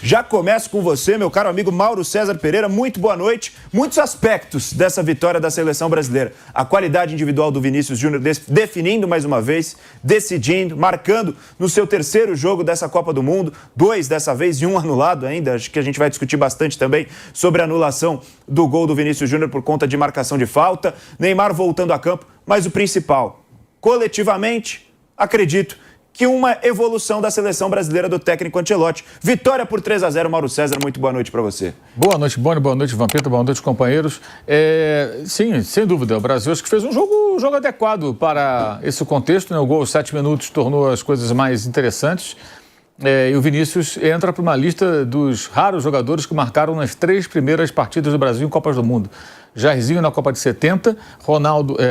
Já começo com você, meu caro amigo Mauro César Pereira. Muito boa noite. Muitos aspectos dessa vitória da seleção brasileira. A qualidade individual do Vinícius Júnior definindo mais uma vez, decidindo, marcando no seu terceiro jogo dessa Copa do Mundo. 2 dessa vez e 1 anulado ainda. Acho que a gente vai discutir bastante também sobre a anulação do gol do Vinícius Júnior por conta de marcação de falta. Neymar voltando a campo. Mas o principal, coletivamente, acredito que uma evolução da seleção brasileira do técnico Ancelotti. Vitória por 3-0, Mauro César, muito boa noite para você. Boa noite, Boni, boa noite, Vampeta, boa noite, companheiros. Sim, sem dúvida, o Brasil acho que fez um jogo adequado para esse contexto, né? O gol aos 7 minutos tornou as coisas mais interessantes. E o Vinícius entra para uma lista dos raros jogadores que marcaram nas 3 primeiras partidas do Brasil em Copas do Mundo. Jairzinho na Copa de 70,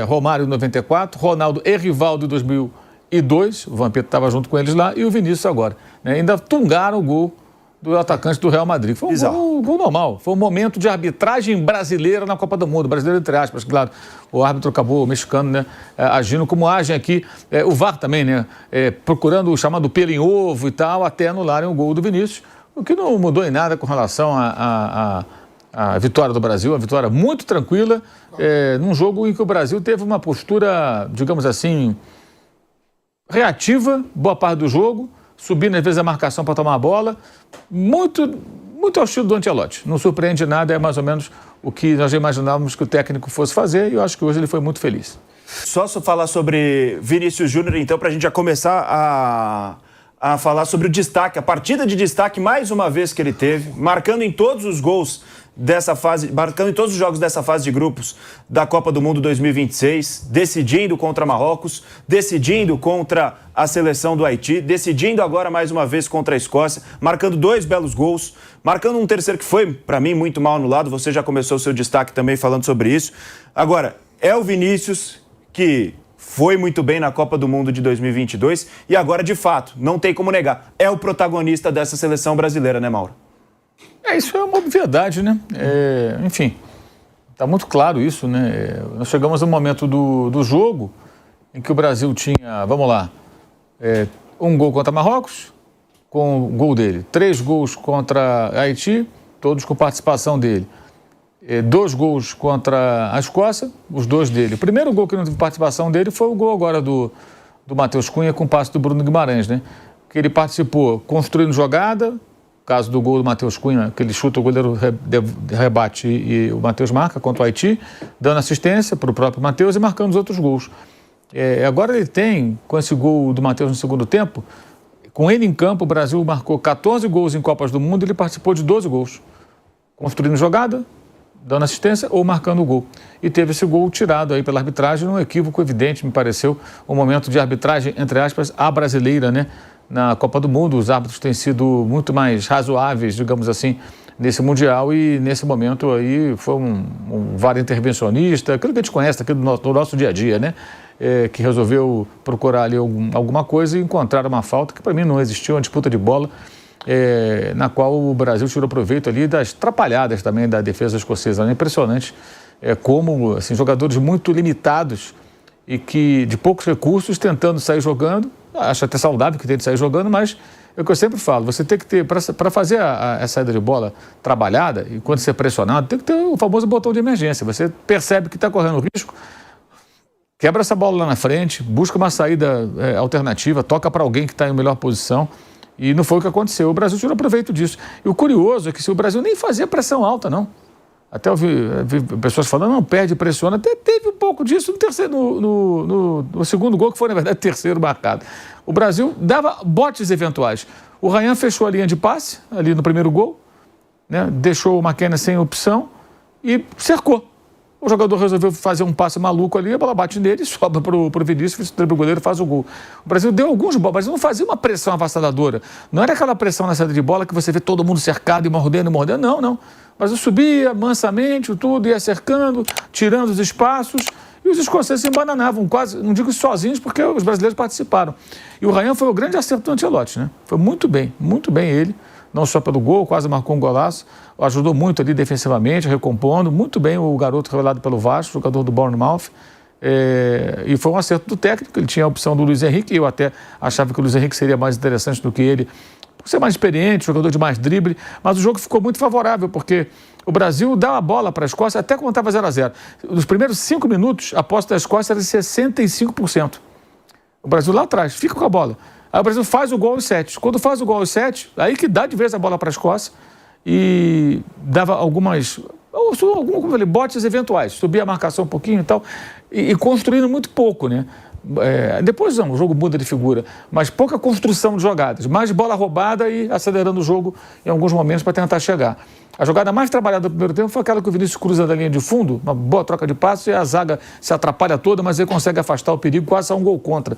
Romário em 94, Ronaldo e Rivaldo em 2002, o Vampeta estava junto com eles lá, e o Vinícius agora. Né? Ainda tungaram o gol do atacante do Real Madrid. Foi um gol normal, foi um momento de arbitragem brasileira na Copa do Mundo, brasileira entre aspas, claro. O árbitro acabou, o mexicano, né, agindo como agem aqui, o VAR também, né, procurando o chamado pelo em ovo e tal, até anularem o gol do Vinícius, o que não mudou em nada com relação a vitória do Brasil, uma vitória muito tranquila, num jogo em que o Brasil teve uma postura, digamos assim, reativa, boa parte do jogo, subindo às vezes a marcação para tomar a bola, muito ao estilo do Ancelotti. Não surpreende nada, é mais ou menos o que nós já imaginávamos que o técnico fosse fazer, e eu acho que hoje ele foi muito feliz. Só falar sobre Vinícius Júnior, então, para a gente já começar a falar sobre o destaque, a partida de destaque mais uma vez que ele teve, marcando em todos os gols dessa fase, marcando em todos os jogos dessa fase de grupos da Copa do Mundo 2026, decidindo contra Marrocos, decidindo contra a seleção do Haiti, decidindo agora mais uma vez contra a Escócia, marcando 2 belos gols, marcando um terceiro que foi, para mim, muito mal anulado. Você já começou o seu destaque também falando sobre isso. Agora, é o Vinícius que foi muito bem na Copa do Mundo de 2022 e agora, de fato, não tem como negar, é o protagonista dessa seleção brasileira, né, Mauro? Isso é uma obviedade, né? Enfim, está muito claro isso, né? Nós chegamos no momento do jogo em que o Brasil tinha, vamos lá, 1 gol contra Marrocos, com o gol dele, 3 gols contra Haiti, todos com participação dele, 2 gols contra a Escócia, os 2 dele. O primeiro gol que não teve participação dele foi o gol agora do Matheus Cunha com o passe do Bruno Guimarães, né? Que ele participou construindo jogada. Caso do gol do Matheus Cunha, que ele chuta, o goleiro rebate e o Matheus marca contra o Haiti, dando assistência para o próprio Matheus e marcando os outros gols. Agora ele tem, com esse gol do Matheus no segundo tempo, com ele em campo, o Brasil marcou 14 gols em Copas do Mundo e ele participou de 12 gols. Construindo jogada, dando assistência ou marcando o gol. E teve esse gol tirado aí pela arbitragem, num equívoco evidente, me pareceu, um momento de arbitragem, entre aspas, a brasileira, né? Na Copa do Mundo, os árbitros têm sido muito mais razoáveis, digamos assim, nesse Mundial, e nesse momento aí foi um VAR intervencionista, aquilo que a gente conhece aqui do nosso dia a dia, né? Que resolveu procurar ali alguma coisa e encontrar uma falta que para mim não existiu, uma disputa de bola, na qual o Brasil tirou proveito ali das atrapalhadas também da defesa escocesa. É impressionante como assim, jogadores muito limitados e que de poucos recursos tentando sair jogando. Acho até saudável que tem de sair jogando, mas é o que eu sempre falo, você tem que ter, para fazer a saída de bola trabalhada, e quando você é pressionado, tem que ter o famoso botão de emergência. Você percebe que está correndo risco, quebra essa bola lá na frente, busca uma saída alternativa, toca para alguém que está em melhor posição, e não foi o que aconteceu. O Brasil tirou proveito disso. E o curioso é que se o Brasil nem fazia pressão alta, não. Até eu vi pessoas falando, não, perde, pressiona. Até teve um pouco disso no terceiro, no segundo gol, que foi, na verdade, terceiro marcado. O Brasil dava botes eventuais. O Ryan fechou a linha de passe, ali no primeiro gol, né? Deixou o McKenna sem opção e cercou. O jogador resolveu fazer um passe maluco ali, a bola bate nele, sobra para o Vinícius, o goleiro faz o gol. O Brasil deu alguns bolas, mas não fazia uma pressão avassaladora. Não era aquela pressão na saída de bola que você vê todo mundo cercado e mordendo, não, não. O Brasil subia mansamente, tudo, ia cercando, tirando os espaços, e os escoceses se embananavam quase, não digo sozinhos, porque os brasileiros participaram. E o Ryan foi o grande acerto do Ancelotti, né? Foi muito bem ele. Não só pelo gol, quase marcou um golaço, ajudou muito ali defensivamente, recompondo, muito bem o garoto revelado pelo Vasco, jogador do Bournemouth, e foi um acerto do técnico. Ele tinha a opção do Luiz Henrique, eu até achava que o Luiz Henrique seria mais interessante do que ele, por ser mais experiente, jogador de mais drible, mas o jogo ficou muito favorável, porque o Brasil dá a bola para a Escócia até quando estava 0-0. Nos primeiros 5 minutos, a posse da Escócia era de 65%. O Brasil lá atrás, fica com a bola. Aí o Brasil faz o gol aos 7. Quando faz o gol aos 7, aí que dá de vez a bola para a Escócia e dava alguns botes eventuais. Subia a marcação um pouquinho e tal, e construindo muito pouco, né? Depois não, o jogo muda de figura, mas pouca construção de jogadas, mais bola roubada e acelerando o jogo em alguns momentos para tentar chegar. A jogada mais trabalhada do primeiro tempo foi aquela que o Vinícius cruza da linha de fundo, uma boa troca de passos, e a zaga se atrapalha toda, mas ele consegue afastar o perigo, quase a um gol contra.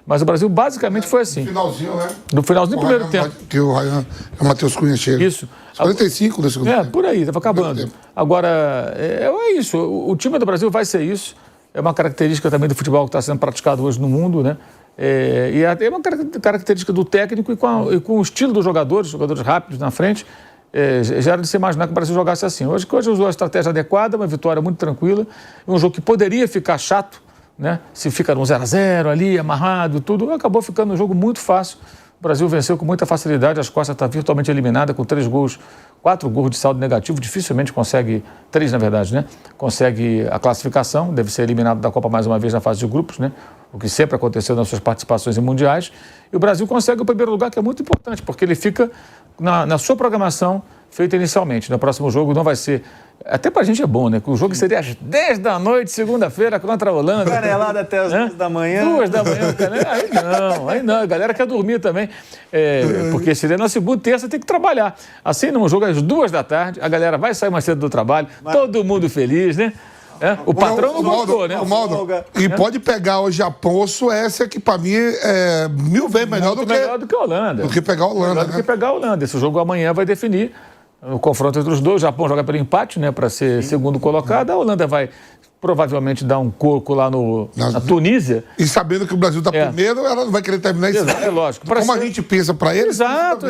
Mas o Brasil basicamente foi assim. No finalzinho, né? No finalzinho do primeiro tempo. Que o Ryan, o Matheus Cunha chega. Isso. 45 do segundo tempo. Por aí, estava acabando. Agora, é isso. O time do Brasil vai ser isso. É uma característica também do futebol que está sendo praticado hoje no mundo, né? E é uma característica do técnico e com o estilo dos jogadores rápidos na frente. Já era de se imaginar que o Brasil jogasse assim. Hoje usou a estratégia adequada, uma vitória muito tranquila. Um jogo que poderia ficar chato, né? Se fica no 0-0 ali, amarrado, tudo. Acabou ficando um jogo muito fácil. O Brasil venceu com muita facilidade. A Escócia está virtualmente eliminada com 4 gols de saldo negativo. Dificilmente consegue, 3 na verdade, né? Consegue a classificação. Deve ser eliminado da Copa mais uma vez na fase de grupos, né? O que sempre aconteceu nas suas participações em mundiais. E o Brasil consegue o primeiro lugar, que é muito importante, porque ele fica na sua programação feita inicialmente. No próximo jogo não vai ser... Até pra gente é bom, né? Que o jogo seria às 10 da noite, segunda-feira, contra a Holanda. Canelada até as 2 da manhã. 2 da manhã, aí não. A galera quer dormir também. Porque seria na segunda, terça, tem que trabalhar. Assim, num jogo às 2 da tarde, a galera vai sair mais cedo do trabalho, todo mundo feliz, né? O patrão não gostou, né? E pode pegar o Japão ou Suécia, que para mim é 1000 vezes melhor do que a Holanda. Do que pegar a Holanda. Do que pegar a Holanda. Esse jogo amanhã vai definir o confronto entre os dois. O Japão joga pelo empate, né? Para ser segundo colocado. A Holanda vai provavelmente dar um coco lá na Tunísia. E sabendo que o Brasil está primeiro, ela não vai querer terminar isso. É lógico. Como a gente pensa para eles. Exato.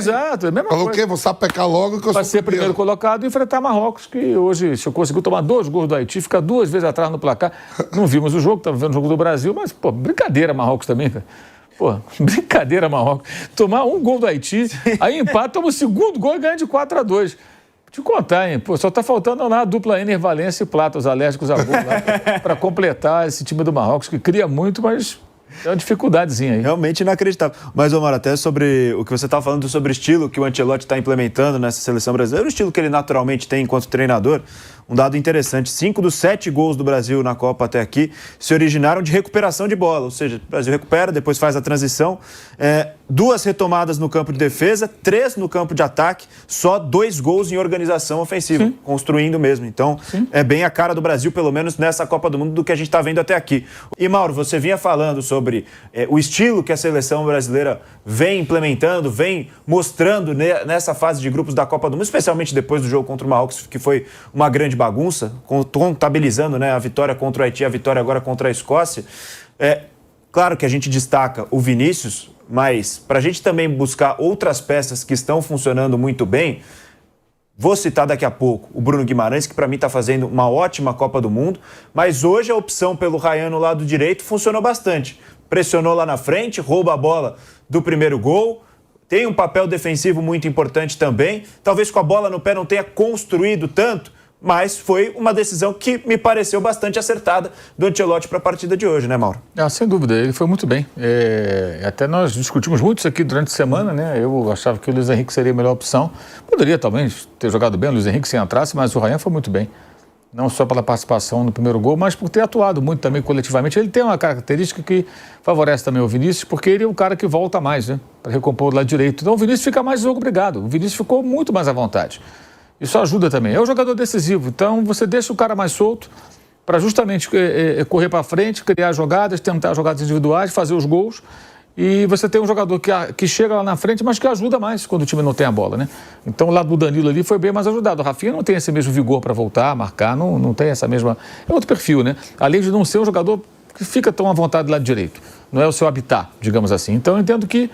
É a mesma Falou o quê? Vou sapecar logo que eu vai ser primeiro colocado e enfrentar Marrocos, que hoje conseguiu tomar 2 gols do Haiti, fica 2 vezes atrás no placar. Não vimos o jogo, estava vendo o jogo do Brasil, mas, brincadeira Marrocos também, cara. Brincadeira Marrocos. Tomar 1 gol do Haiti, aí empata, toma o segundo gol e ganha de 4-2. Te contar, hein? Só tá faltando lá a dupla Ener Valencia e Plata, os alérgicos a gol lá, para completar esse time do Marrocos, que cria muito, mas é uma dificuldadezinha aí. Realmente inacreditável. Mas, Omar, até sobre o que você estava falando sobre o estilo que o Ancelotti está implementando nessa seleção brasileira, o estilo que ele naturalmente tem enquanto treinador, um dado interessante, 5 dos 7 gols do Brasil na Copa até aqui se originaram de recuperação de bola, ou seja, o Brasil recupera, depois faz a transição, 2 retomadas no campo de defesa, 3 no campo de ataque, só 2 gols em organização ofensiva, construindo mesmo. Então, é bem a cara do Brasil, pelo menos nessa Copa do Mundo, do que a gente está vendo até aqui. E, Mauro, você vinha falando sobre o estilo que a seleção brasileira vem implementando, vem mostrando nessa fase de grupos da Copa do Mundo, especialmente depois do jogo contra o Marrocos, que foi uma grande bagunça, contabilizando, né, a vitória contra o Haiti, a vitória agora contra a Escócia. Claro que a gente destaca o Vinícius, mas para a gente também buscar outras peças que estão funcionando muito bem, vou citar daqui a pouco o Bruno Guimarães, que para mim está fazendo uma ótima Copa do Mundo, mas hoje a opção pelo Ryan no lado direito funcionou bastante. Pressionou lá na frente, rouba a bola do primeiro gol, tem um papel defensivo muito importante também, talvez com a bola no pé não tenha construído tanto, mas foi uma decisão que me pareceu bastante acertada do Ancelotti para a partida de hoje, né, Mauro? Sem dúvida, ele foi muito bem. Até nós discutimos muito isso aqui durante a semana, né? Eu achava que o Luiz Henrique seria a melhor opção. Poderia talvez ter jogado bem o Luiz Henrique se entrasse, mas o Ryan foi muito bem. Não só pela participação no primeiro gol, mas por ter atuado muito também coletivamente. Ele tem uma característica que favorece também o Vinícius, porque ele é um cara que volta mais, né? Para recompor o lado direito. Então o Vinícius fica mais jogo obrigado. O Vinícius ficou muito mais à vontade. Isso ajuda também. É um jogador decisivo, então você deixa o cara mais solto para justamente correr para frente, criar jogadas, tentar jogadas individuais, fazer os gols. E você tem um jogador que chega lá na frente, mas que ajuda mais quando o time não tem a bola, né? Então o lado do Danilo ali foi bem mais ajudado. O Rafinha não tem esse mesmo vigor para voltar, marcar, não tem essa mesma... É outro perfil, né? Além de não ser um jogador que fica tão à vontade do lado direito. Não é o seu habitat, digamos assim. Então eu entendo que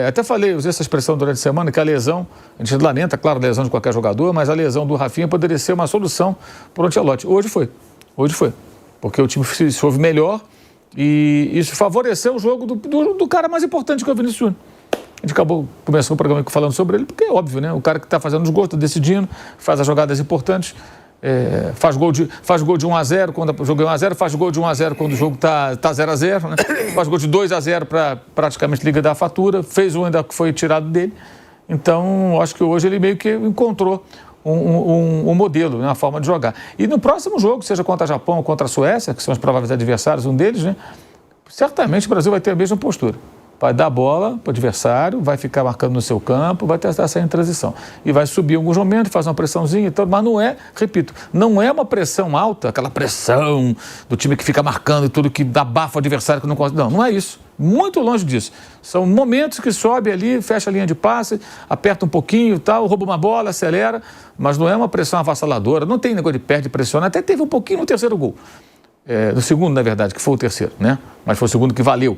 até usei essa expressão durante a semana, que a lesão, a gente lamenta, claro, a lesão de qualquer jogador, mas a lesão do Rafinha poderia ser uma solução para o Ancelotti. Hoje foi, porque o time se ouve melhor e isso favoreceu o jogo do cara mais importante que é o Vinícius Júnior. A gente começou o programa falando sobre ele, porque é óbvio, né? O cara que está fazendo os gols, está decidindo, faz as jogadas importantes, faz gol de 1-0 quando o jogo é 1-0, faz gol de 1-0 quando o jogo está 0-0, né? Faz gol de 2-0 para praticamente liquidar a fatura, fez um ainda que foi tirado dele. Então, acho que hoje ele meio que encontrou um modelo, né, uma forma de jogar. E no próximo jogo, seja contra o Japão ou contra a Suécia, que são os prováveis adversários, um deles, né, certamente o Brasil vai ter a mesma postura. Vai dar bola para o adversário, vai ficar marcando no seu campo, vai testar essa em transição. E vai subir em alguns momentos, fazer uma pressãozinha e tal, mas não é, repito, não é uma pressão alta, aquela pressão do time que fica marcando e tudo, que abafa o adversário, que não consegue. Não é isso. Muito longe disso. São momentos que sobe ali, fecha a linha de passe, aperta um pouquinho e tal, rouba uma bola, acelera, mas não é uma pressão avassaladora, não tem negócio de perde, pressiona, até teve um pouquinho no terceiro gol. No segundo, na verdade, que foi o terceiro, né? Mas foi o segundo que valeu.